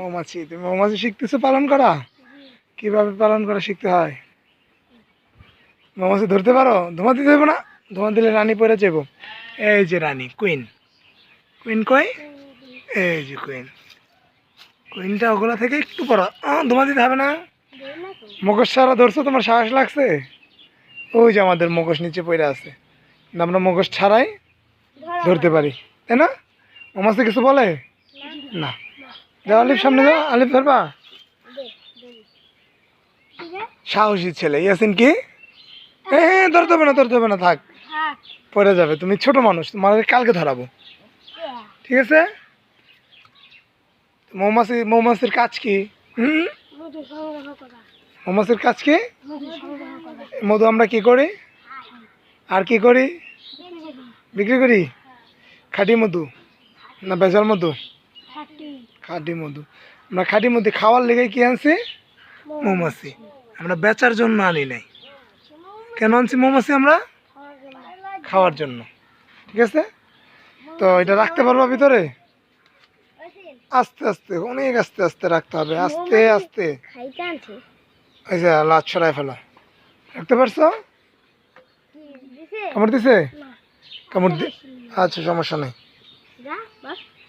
মৌমাছি, তুমি মৌমাছি শিখতেছো পালন করা? কিভাবে পালন করা শিখতে হয়? মৌমাছি ধরতে পারো? ধোঁয়া দিতে দেবো না, ধোঁয়া দিলে রানী পড়ে যাবো। এই যে রানী, কুইন। কুইন কই? এই যে কুইন। কুইনটা ওগুলো থেকে একটু বড়। ধোঁয়া দিতে হবে না। মুখোশ ছাড়া ধরছো, তোমার সাহস লাগছে? ওই যে আমাদের মুখোশ নিচে পড়ে আছে, কিন্তু আমরা মুখোশ ছাড়াই ধরতে পারি, তাই না? মৌমাছি কিছু বলে না। যাও আলিফ, সামনে যাও। আলিফ ধরবা? সাহসী ছেলে ইয়াসিন। কি? হ্যাঁ, ধরতে হবে না, ধরতে হবে না, থাক, পড়ে যাবে। তুমি ছোট মানুষ, তোমার কালকে ধরাবো, ঠিক আছে? মৌমাছির কাজ কি? মৌমাছির কাজ কি? মধু আমরা কি করি? আর কি করি? বিক্রি করি। খাঁটি মধু না ভেজাল মধু? খাঁটি মধু। আমরা খাঁটি মধু খাওয়ার লেগে কি আনছি? মৌমাছি। আমরা বেচার জন্য আনি নাই। কেন আনছি মৌমাছি? আমরা খাওয়ার জন্য, ঠিক আছে? তো এটা রাখতে পারবো ভিতরে? আস্তে আস্তে, অনেক আস্তে আস্তে রাখতে হবে, আস্তে আস্তে। এই যে লাচ ছড়াই ফেলা। রাখতে পারছো? কামড় দিছে? কামড় দি, আচ্ছা, সমস্যা নেই।